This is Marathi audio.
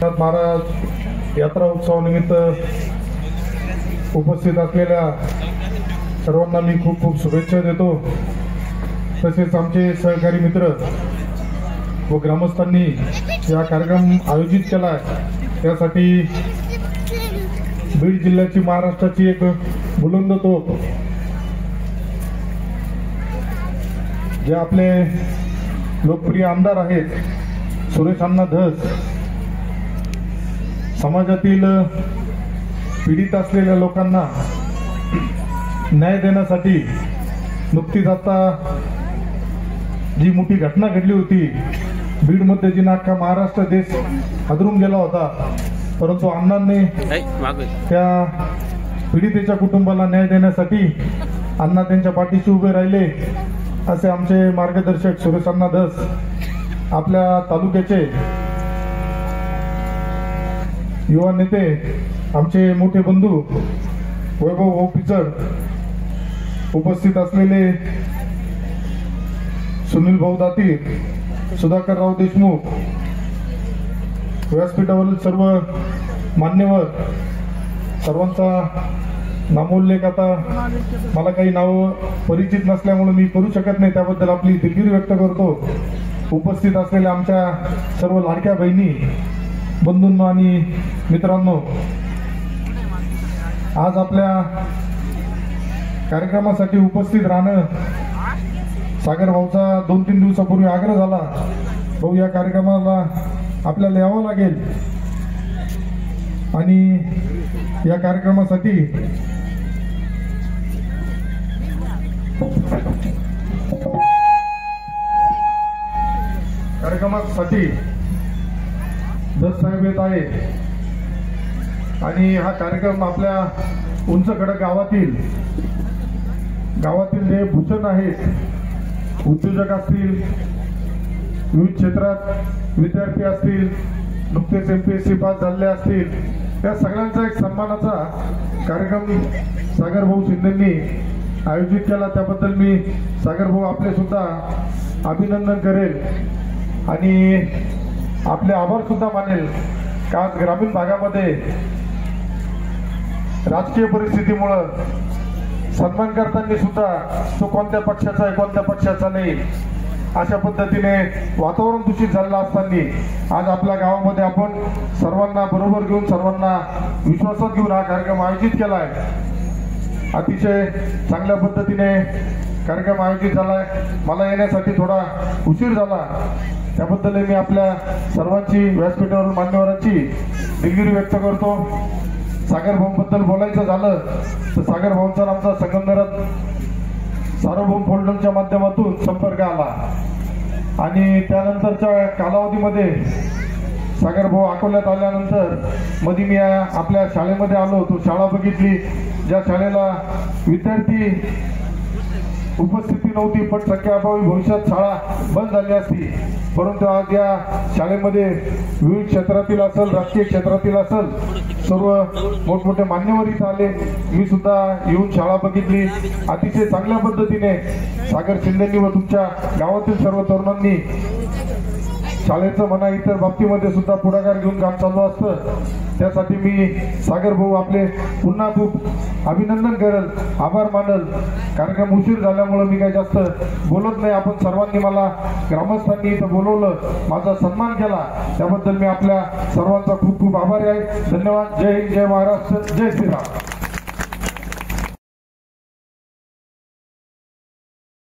महाराज यात्रा उत्सवानिमित्त उपस्थित असलेल्या सर्वांना मी खूप खूप शुभेच्छा देतो। तसेच आमचे सहकारी मित्र व ग्रामस्थांनी या कार्यक्रम आयोजित केला आहे त्यासाठी बीड जिल्ह्याची महाराष्ट्राची एक बुलंद तोफ जे आपले लोकप्रिय आमदार आहेत सुरेश अण्णा धस समाजातील पीडित असलेल्या लोकांना न्याय देण्यासाठी नुकतीच आता जी मोठी घटना घडली होती बीडमध्ये जी अख्खा महाराष्ट्र देश हादरून गेला होता, परंतु अण्णांनी त्या पीडितेच्या कुटुंबाला न्याय देण्यासाठी अण्णा त्यांच्या पाठीशी उभे राहिले असे आमचे मार्गदर्शक सुरेश अण्णा धस आपल्या तालुक्याचे युवा नेते आमचे मोठे बंधू वैभव भाऊ पिचड, उपस्थित असलेले सुनील भाऊ दातीर, सुधाकर राव देशमुख, व्यासपीठावरील सर्व मान्यवर, सर्वांचा नामोल्लेख आता मला काही नाव परिचित नसल्यामुळे मी करू शकत नाही, त्याबद्दल आपली दिलगिरी व्यक्त करतो। उपस्थित असलेल्या आमच्या सर्व लाडक्या बहिणी बंधूंनो आणि मित्रांनो, आज आपल्या कार्यक्रमासाठी उपस्थित राहणं सागर भाऊचा 2-3 दिवसापूर्वी आग्रह झाला, भाऊ या कार्यक्रमाला आपल्याला यावं लागेल आणि या कार्यक्रमासाठी दस साहेब येत आहे आणि हा कार्यक्रम आपल्या उंच खडक गावातील जे भूषण आहेत, उद्योजक असतील, विविध क्षेत्रात विद्यार्थी असतील, नुकतेच MPSC पास झालेले असतील, त्या सगळ्यांचा एक सन्मानाचा कार्यक्रम सागर भाऊ शिंदेंनी आयोजित केला। त्याबद्दल मी सागर भाऊ आपले सुद्धा अभिनंदन करेल आणि आपले आभार सुद्धा मानेल का ग्रामीण भागामध्ये राजकीय परिस्थितीमुळे सन्मान करताना सुद्धा तो कोणत्या पक्षाचा आहे कोणत्या पक्षाचा नाही अशा पद्धतीने वातावरण दूषित झालेलं असताना आज आपल्या गावामध्ये आपण सर्वांना बरोबर घेऊन सर्वांना विश्वासात घेऊन हा कार्यक्रम आयोजित केला आहे। अतिशय चांगल्या पद्धतीने कार्यक्रम आयोजित झालाय। मला येण्यासाठी थोडा उशीर झाला, त्याबद्दल मी आपल्या सर्वांची व्यासपीठावरील मान्यवरांची दिलगिरी व्यक्त करतो। सागर भाऊंबद्दल बोलायचं झालं तर सागर भाऊंचा आमचा संगमनेरात सार्वभौम फोल्डरच्या माध्यमातून संपर्क आला आणि त्यानंतरच्या कालावधीमध्ये सागर भाऊ अकोल्यात आल्यानंतर मध्ये मी आपल्या शाळेमध्ये आलो, तो शाळा बघितली, ज्या शाळेला विद्यार्थी उपस्थिती नव्हती, पण संख्याअभावी भविष्यात शाळा बंद झाली असती, परंतु आज या शाळेमध्ये विविध क्षेत्रातील असेल, राजकीय क्षेत्रातील असेल, सर्व मोठमोठे मान्यवर इथं आले। मी सुद्धा येऊन शाळा बघितली, अतिशय चांगल्या पद्धतीने सागर शिंदेंनी व तुमच्या गावातील सर्व तरुणांनी शाळेचं म्हणा इतर बाबतीमध्ये सुद्धा पुढाकार घेऊन काम चालू असतं। त्यासाठी मी सागर भाऊ आपले पुन्हा खूप अभिनंदन करेल, आभार मानल। कार्यक्रम उशीर झाल्यामुळे मी काही जास्त बोलत नाही, आपण सर्वांनी मला ग्रामस्थांनी इथं बोलवलं, माझा सन्मान केला, त्याबद्दल मी आपल्या सर्वांचा खूप खूप आभारी आहे। धन्यवाद। जय हिंद, जय महाराष्ट्र, जय श्रीराम।